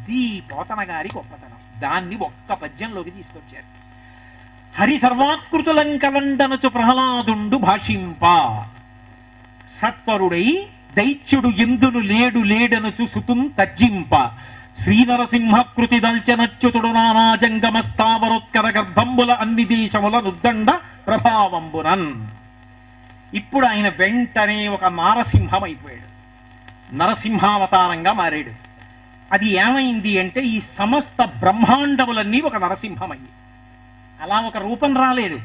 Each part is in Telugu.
అది పోతన గారి గొప్పతనం. దాన్ని ఒక్క పద్యంలోకి తీసుకొచ్చారు. హరి సర్వాకృతులంకలండనచు ప్రహ్లాదుండు భాషింప, సత్వరుడై దైత్యుడు ఎందును లేడు లేడనుచు సుతుం తర్జింప, శ్రీనరసింహకృతి దల్చనచ్యుతుడు నానా జంగమస్థావరోత్కర గర్భంబుల అన్ని దేశముల నుద్దండ ప్రభావంబునన్. ఇప్పుడు ఆయన వెంటనే ఒక నారసింహం అయిపోయాడు, నరసింహావతారంగా మారాడు. అది ఏమైంది అంటే ఈ సమస్త బ్రహ్మాండములన్నీ ఒక నరసింహమయ్యి. అలా ఒక రూపం రాలేదు.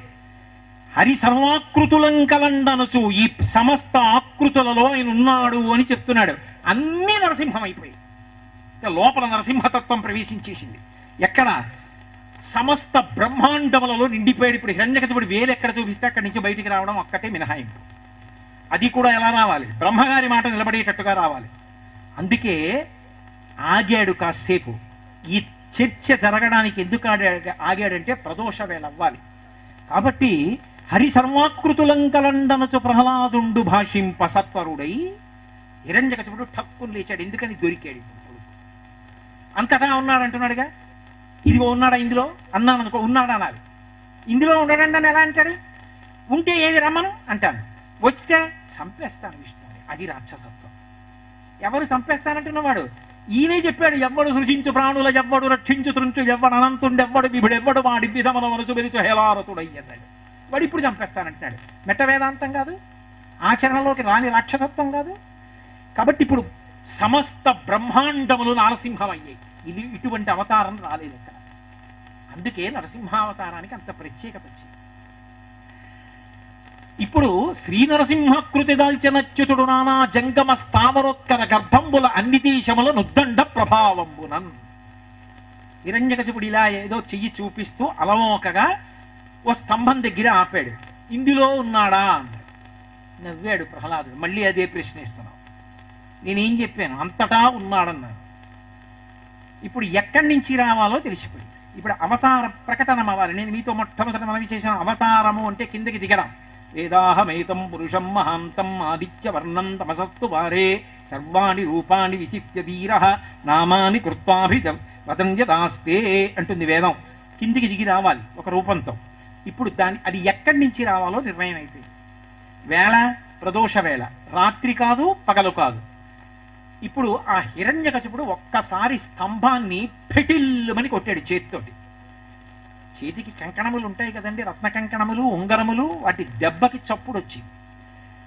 హరి సర్వాకృతులంకలండనుచు ఈ సమస్త ఆకృతులలో ఆయన ఉన్నాడు అని చెప్తున్నాడు. అన్నీ నరసింహం అయిపోయాయి. లోపల నరసింహతత్వం ప్రవేశించేసింది. ఎక్కడ? సమస్త బ్రహ్మాండములలో నిండిపోయాడు. ఇప్పుడు హిరణ్యకశిపుడు వేలు ఎక్కడ చూపిస్తే అక్కడి నుంచి బయటికి రావడం ఒక్కటే మినహాయింపు. అది కూడా ఎలా రావాలి? బ్రహ్మగారి మాట నిలబడేటట్టుగా రావాలి. అందుకే ఆగాడు కాసేపు. ఈ చర్చ జరగడానికి ఎందుకు ఆగాడంటే ప్రదోష వేళ అవ్వాలి కాబట్టి. హరి సర్వాకృతులంకలండనచు ప్రహ్లాదుండు భాషింప, సత్వరుడై హిరణ్యకశిపుడు ఠక్కుని లేచాడు. ఎందుకని? దొరికాడు. అంతటా ఉన్నాడంటున్నాడుగా. ఇదిగో ఉన్నాడా ఇందులో అన్నాను అనుకో, ఉన్నాడా అనాలి. ఇందులో ఉండడండి అని ఎలా అంటాడు? ఉంటే ఏది రమ్మను అంటాను, వస్తే చంపేస్తాను విష్ణుని. అది రాక్షసత్వం. ఎవరు చంపేస్తానంటున్నవాడు? ఈయనే చెప్పాడు, ఎవ్వడు సృజించు ప్రాణుల ఎవ్వడు రక్షించు త్రుంచు ఎవ్వడు అనంతుండెవ్వడు విభుడెవ్వడు వాడి విధముల మనసు వెలుచు హేలారతుడయ్యన్నాడు. వాడు ఇప్పుడు చంపేస్తానంటున్నాడు. మెట్ట వేదాంతం కాదు, ఆచరణలోకి రాని రాక్షసత్వం కాదు. కాబట్టి ఇప్పుడు సమస్త బ్రహ్మాండములు నరసింహం అయ్యాయి. ఇది ఇటువంటి అవతారం రాలేదు అక్కడ. అందుకే నరసింహావతారానికి అంత ప్రత్యేకత వచ్చింది. ఇప్పుడు శ్రీ నరసింహకృతి దాల్చనచ్యుతుడు నానా జంగమ స్థావరోత్కర గర్భంబుల అన్ని దేశముల నుద్దండ ప్రభావంబునన్. హిరణ్యకశిపుడు ఇలా ఏదో చెయ్యి చూపిస్తూ అలవోకగా ఓ స్తంభం దగ్గర ఆపాడు. ఇందులో ఉన్నాడా అన్నాడు. నవ్వాడు ప్రహ్లాదుడు. మళ్ళీ అదే ప్రశ్నిస్తున్నావు. నేనేం చెప్పాను? అంతటా ఉన్నాడన్నాను. ఇప్పుడు ఎక్కడి నుంచి రావాలో తెలిసిపోయింది. ఇప్పుడు అవతార ప్రకటన అవ్వాలి. నేను మీతో మొట్టమొదటి మనవి చేసిన అవతారము అంటే కిందకి దిగడం. వేదాహమేతం పురుషం మహాంతం ఆదిత్య వర్ణం తమసస్తు వారే సర్వాణి రూపాణి విచిత్య ధీర నామాని కృత్వాభి వదంజదాస్తే అంటుంది వేదం. కిందికి దిగి రావాలి ఒక రూపంతో. ఇప్పుడు అది ఎక్కడి నుంచి రావాలో నిర్ణయం అయిపోయింది. వేళ ప్రదోష వేళ, రాత్రి కాదు పగలు కాదు. ఇప్పుడు ఆ హిరణ్యకశిపుడు ఒక్కసారి స్తంభాన్ని పెటిల్లుమని కొట్టాడు చేతితోటి. చేతికి కంకణములు ఉంటాయి కదండి, రత్న కంకణములు, ఉంగరములు, వాటి దెబ్బకి చప్పుడు వచ్చింది.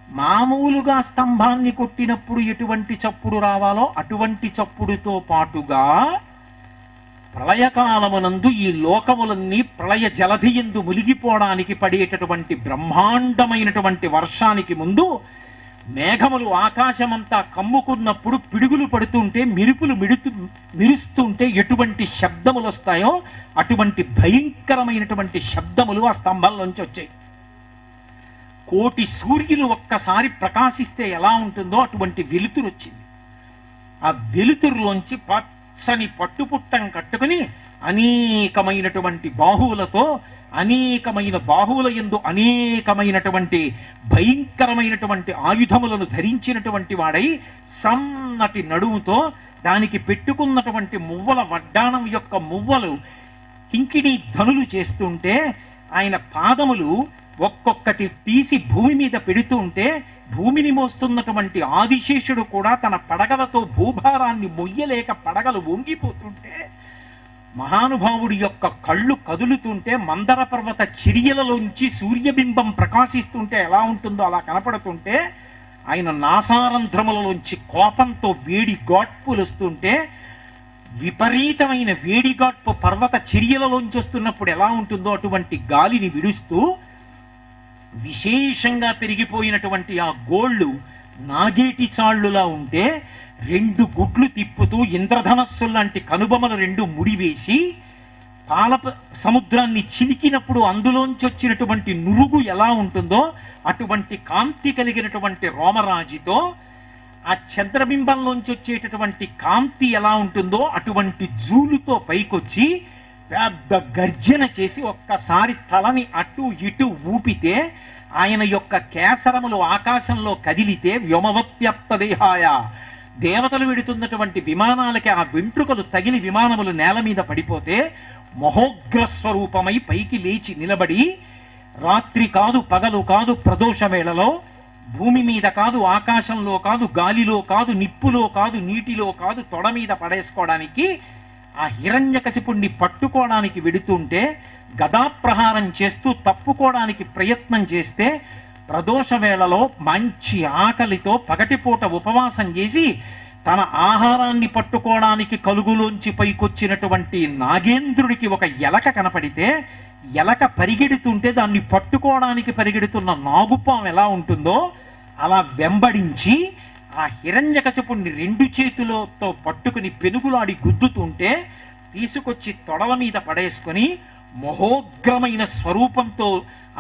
మామూలుగా స్తంభాన్ని కొట్టినప్పుడు ఎటువంటి చప్పుడు రావాలో అటువంటి చప్పుడుతో పాటుగా ప్రళయకాలమునందు ఈ లోకములన్నీ ప్రళయ జలధియందు మునిగిపోవడానికి పడేటటువంటి బ్రహ్మాండమైనటువంటి వర్షానికి ముందు మేఘములు ఆకాశమంతా కమ్ముకున్నప్పుడు పిడుగులు పడుతుంటే మెరుపులు మిరుస్తుంటే ఎటువంటి శబ్దములు వస్తాయో అటువంటి భయంకరమైనటువంటి శబ్దములు ఆ స్తంభంలోంచి వచ్చాయి. కోటి సూర్యులు ఒక్కసారి ప్రకాశిస్తే ఎలా ఉంటుందో అటువంటి వెలుతురు వచ్చింది. ఆ వెలుతురులోంచి పచ్చని పట్టుపుట్టం కట్టుకుని అనేకమైనటువంటి బాహువులతో, అనేకమైన బాహువుల యందు అనేకమైనటువంటి భయంకరమైనటువంటి ఆయుధములను ధరించినటువంటి వాడై సన్నటి నడుముతో దానికి పెట్టుకున్నటువంటి మువ్వల వడ్డాణం యొక్క మువ్వలు కింకిణి ధనులు చేస్తుంటే ఆయన పాదములు ఒక్కొక్కటి తీసి భూమి మీద పెడుతూ ఉంటే భూమిని మోస్తున్నటువంటి ఆదిశేషుడు కూడా తన పడగలతో భూభారాన్ని మొయ్యలేక పడగలు వంగిపోతుంటే మహానుభావుడి యొక్క కళ్ళు కదులుతుంటే మందర పర్వత చిరియలలోంచి సూర్యబింబం ప్రకాశిస్తుంటే ఎలా ఉంటుందో అలా కనపడుతుంటే ఆయన నాసారంధ్రములలోంచి కోపంతో వేడి గాడ్పులు వస్తుంటే విపరీతమైన వేడిగాడ్పు పర్వత చర్యలలోంచి వస్తున్నప్పుడు ఎలా ఉంటుందో అటువంటి గాలిని విడుస్తూ విశేషంగా పెరిగిపోయినటువంటి ఆ గోళ్ళు నాగేటి చాళ్లులా ఉంటే రెండు గుడ్లు తిప్పుతూ ఇంద్రధనస్సు లాంటి కనుబొమలు రెండు ముడివేసి పాల సముద్రాన్ని చిలికినప్పుడు అందులోంచి వచ్చినటువంటి నురుగు ఎలా ఉంటుందో అటువంటి కాంతి కలిగినటువంటి రోమరాజితో ఆ చంద్రబింబంలోంచి వచ్చేటటువంటి కాంతి ఎలా ఉంటుందో అటువంటి జూలుతో పైకొచ్చి పెద్ద గర్జన చేసి ఒక్కసారి తలని అటు ఇటు ఊపితే ఆయన యొక్క కేసరములు ఆకాశంలో కదిలితే వ్యోమవత్యప్త దేహాయ దేవతలు వెడుతున్నటువంటి విమానాలకి ఆ వెంట్రుకలు తగిలి విమానములు నేల మీద పడిపోతే మహోగ్రస్వరూపమై పైకి లేచి నిలబడి రాత్రి కాదు పగలు కాదు ప్రదోష వేళలో భూమి మీద కాదు ఆకాశంలో కాదు గాలిలో కాదు నిప్పులో కాదు నీటిలో కాదు తొడ మీద పడేసుకోవడానికి ఆ హిరణ్యకశిపుణ్ణి పట్టుకోవడానికి వెడుతుంటే గదాప్రహారం చేస్తూ తప్పుకోవడానికి ప్రయత్నం చేస్తే ప్రదోష వేళలో మంచి ఆకలితో పగటిపూట ఉపవాసం చేసి తన ఆహారాన్ని పట్టుకోవడానికి కలుగులోంచి పైకొచ్చినటువంటి నాగేంద్రుడికి ఒక ఎలక కనపడితే ఎలక పరిగెడుతుంటే దాన్ని పట్టుకోవడానికి పరిగెడుతున్న నాగుపాం ఎలా ఉంటుందో అలా వెంబడించి ఆ హిరణ్యకశిపుణ్ణి రెండు చేతులతో పట్టుకుని పెనుగులాడి గుద్దుతుంటే తీసుకొచ్చి తొడల మీద పడేసుకొని మహోగ్రమైన స్వరూపంతో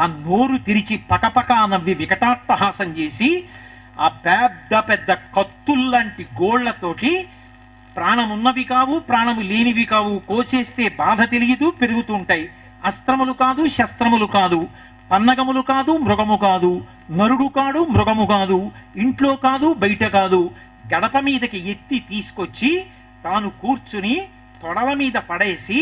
ఆ నోరు తెరిచి పకపకా నవ్వి వికటాట్టహాసం చేసి ఆ పెద్ద పెద్ద కత్తుల్లాంటి గోళ్లతోటి ప్రాణమున్నవి కావు ప్రాణము లేనివి కావు, కోసేస్తే బాధ తెలియదు, పెరుగుతుంటాయి. అస్త్రములు కాదు శస్త్రములు కాదు, పన్నగములు కాదు మృగము కాదు, నరుడు కాడు మృగము కాదు, ఇంట్లో కాదు బయట కాదు, గడప మీదకి ఎత్తి తీసుకొచ్చి తాను కూర్చుని తొడల మీద పడేసి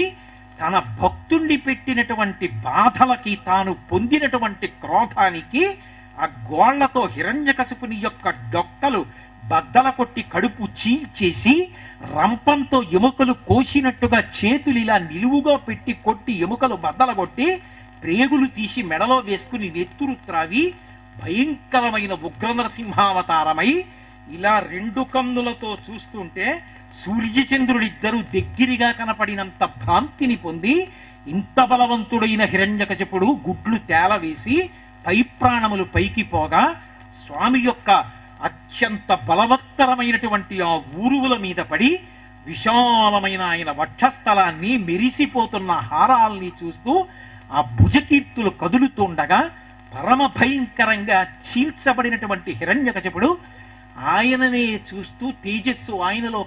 తన భక్తుణ్ణి పెట్టినటువంటి బాధలకి తాను పొందినటువంటి క్రోధానికి ఆ గోళ్లతో హిరణ్యకశిపుని యొక్క డొక్కలు బద్దల కొట్టి కడుపు చీల్చేసి రంపంతో ఎముకలు కోసినట్టుగా చేతులు ఇలా నిలువుగా పెట్టి కొట్టి ఎముకలు బద్దల కొట్టి ప్రేగులు తీసి మెడలో వేసుకుని నెత్తురు త్రావి భయంకరమైన ఉగ్రనరసింహావతారమై ఇలా రెండు కన్నులతో చూస్తుంటే సూర్యచంద్రుడిద్దరూ దగ్గరగా కనపడినంత భ్రాంతిని పొంది ఇంత బలవంతుడైన హిరణ్యకశిపుడు గుడ్లు తేలవేసి పై ప్రాణములు పైకి పోగా స్వామి యొక్క అత్యంత బలవత్తరమైనటువంటి ఆ ఊరువుల మీద పడి విశాలమైన ఆయన వక్షస్థలాన్ని మెరిసిపోతున్న హారాల్ని చూస్తూ ఆ భుజకీర్తులు కదులుతుండగా పరమ భయంకరంగా చీల్చబడినటువంటి హిరణ్యకశిపుడు ఆయననే చూస్తూ తేజస్సు ఆయనలో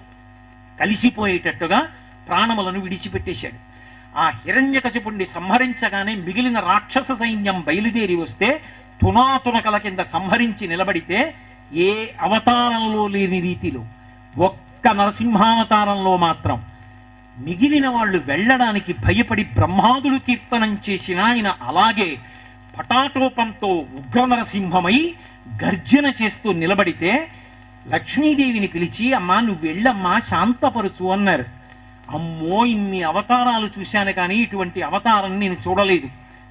కలిసిపోయేటట్టుగా ప్రాణములను విడిచిపెట్టేశాడు. ఆ హిరణ్యకశిపుణ్ణి సంహరించగానే మిగిలిన రాక్షస సైన్యం బయలుదేరి వస్తే తునాతునకల కింద సంహరించి నిలబడితే ఏ అవతారంలో లేని రీతిలో ఒక్క నరసింహావతారంలో మాత్రం మిగిలిన వాళ్ళు వెళ్ళడానికి భయపడి బ్రహ్మాదులు కీర్తనం చేసిన ఆయన అలాగే పటాటోపంతో ఉగ్ర నరసింహమై గర్జన చేస్తూ నిలబడితే లక్ష్మీదేవిని పిలిచి అమ్మా నువ్వు వెళ్ళమ్మా శాంతపరుచు అన్నారు. అమ్మో ఇన్ని అవతారాలు చూశాను కానీ ఇటువంటి అవతారం నేను చూడలేదు,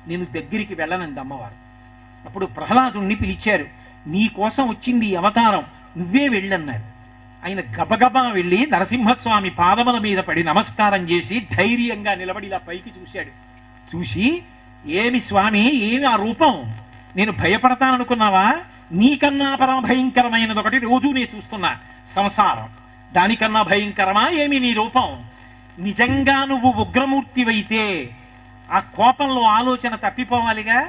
నేను దగ్గరికి వెళ్ళనంది అమ్మవారు. అప్పుడు ప్రహ్లాదుణ్ణి పిలిచారు, నీ కోసం వచ్చింది ఈ అవతారం, నువ్వే వెళ్ళన్నారు. ఆయన గబగబా వెళ్ళి నరసింహస్వామి పాదముల మీద పడి నమస్కారం చేసి ధైర్యంగా నిలబడి ఇలా పైకి చూశాడు. చూసి ఏమి స్వామి ఏమి ఆ రూపం, నేను భయపడతాననుకున్నావా? నీకన్నా పరమ భయంకరమైనది ఒకటి రోజు నేను చూస్తున్నా సంసారం, దానికన్నా భయంకరమా ఏమి నీ రూపం? నిజంగా నువ్వు ఉగ్రమూర్తివైతే ఆ కోపంలో ఆలోచన తప్పిపోవాలిగా.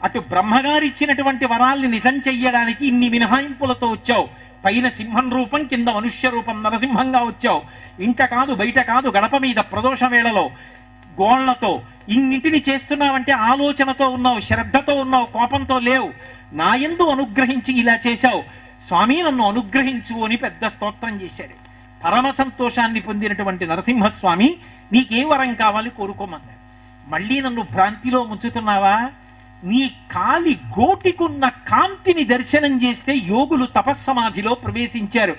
అటు బ్రహ్మగారిచ్చినటువంటి వరాల్ని నిజం చెయ్యడానికి ఇన్ని మినహాయింపులతో వచ్చావు. పైన సింహం రూపం కింద మనుష్య రూపం నరసింహంగా వచ్చావు. ఇంట కాదు బయట కాదు గడప మీద ప్రదోష వేళలో గోళ్లతో ఇన్నింటిని చేస్తున్నావంటే ఆలోచనతో ఉన్నావు, శ్రద్ధతో ఉన్నావు, కోపంతో లేవు. నాయందు అనుగ్రహించి ఇలా చేశావు స్వామి, నన్ను అనుగ్రహించు అని పెద్ద స్తోత్రం చేశాడు. పరమ సంతోషాన్ని పొందినటువంటి నరసింహస్వామి నీకే వరం కావాలి కోరుకోమన్నారు. మళ్ళీ నన్ను భ్రాంతిలో ముంచుతున్నావా? నీ కాలి గోటికున్న కాంతిని దర్శనం చేస్తే యోగులు తపస్సమాధిలో ప్రవేశించారు.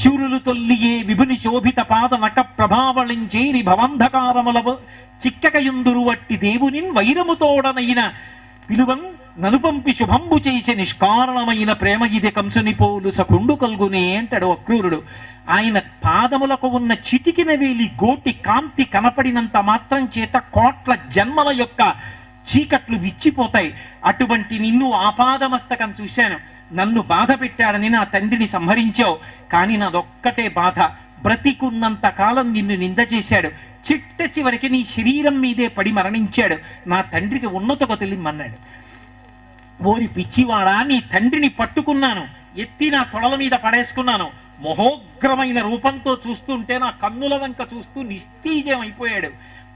శూరులు తొల్లియే విభుని శోభిత పాద నక ప్రభావళించేరి భవంధకారముల చిక్కకయుందురు వట్టి దేవునిన్ వైరముతోడనైన పిలువన్ నను పంపి శుభంబు చేసి నిష్కారణమైన ప్రేమ ఇది కంసుని పోలు సకుండు కల్గునే అంటాడు అక్రూరుడు. ఆయన పాదములకు ఉన్న చిటికిన వేలి గోటి కాంతి కనపడినంత మాత్రం చేత కోట్ల జన్మల యొక్క చీకట్లు విచ్చిపోతాయి. అటువంటి నిన్ను ఆపాదమస్తకం చూశాను. నన్ను బాధ పెట్టాడని నా తండ్రిని సంహరించావు, కానీ నాదొక్కటే బాధ, బ్రతికున్నంత కాలం నిన్ను నింద చేశాడు, చిట్ట చివరికి నీ శరీరం మీదే పడి మరణించాడు, నా తండ్రికి ఉన్నత గతులిమ్మన్నాడు. ఓరి పిచ్చివాడా, నీ తండ్రిని పట్టుకున్నాను, ఎత్తి నా తొడల మీద పడేసుకున్నాను, మహోగ్రమైన రూపంతో చూస్తుంటే నా కన్నుల వంక చూస్తూ నిస్తీజం అయిపోయాడు,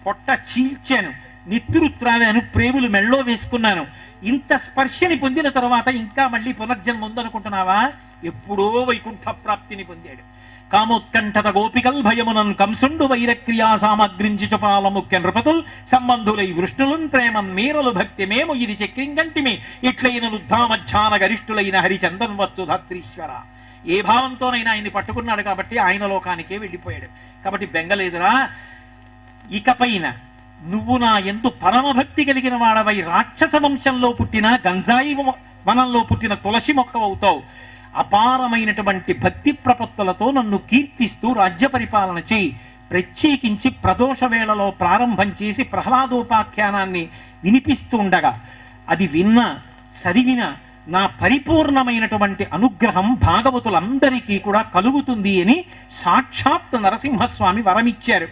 పొట్ట చీల్చాను, నిత్తురు త్రావాను, ప్రేములు మెళ్ళో వేసుకున్నాను. ఇంత స్పర్శని పొందిన తర్వాత ఇంకా మళ్ళీ పునర్జన్మ ఉందనుకుంటున్నావా? ఎప్పుడో వైకుంఠ ప్రాప్తిని పొందాడు. కామోత్కంఠత గోపికల్ భయమునన్ కంసుండు వైరక్రియా సామగ్రించి చుపాల ముఖ్య నృపతుల్ సంబంధులై వృష్ణులున్ ప్రేమన్ మీరలు భక్తి మేము ఇది చక్రింగంటిమి ఇట్లైన లుద్ధామధ్యాన గరిష్ఠులైన హరిచందన్ వస్తు ధాత్రీశ్వర. ఏ భావంతోనైనా ఆయన్ని పట్టుకున్నాడు కాబట్టి ఆయన లోకానికే వెళ్ళిపోయాడు. కాబట్టి బెంగలేదురా. ఇకపైన నువ్వు నా యందు పరమభక్తి కలిగిన వాడవై రాక్షస వంశంలో పుట్టిన గంజాయి వనంలో పుట్టిన తులసి మొక్క అవుతావు. అపారమైనటువంటి భక్తి ప్రపత్తులతో నన్ను కీర్తిస్తూ రాజ్య పరిపాలన చేయి. ప్రత్యేకించి ప్రదోష వేళలో ప్రారంభం చేసి ప్రహ్లాదోపాఖ్యానాన్ని వినిపిస్తూ ఉండగా అది చదివిన నా పరిపూర్ణమైనటువంటి అనుగ్రహం భాగవతులందరికీ కూడా కలుగుతుంది అని సాక్షాత్ నరసింహస్వామి వరమిచ్చారు.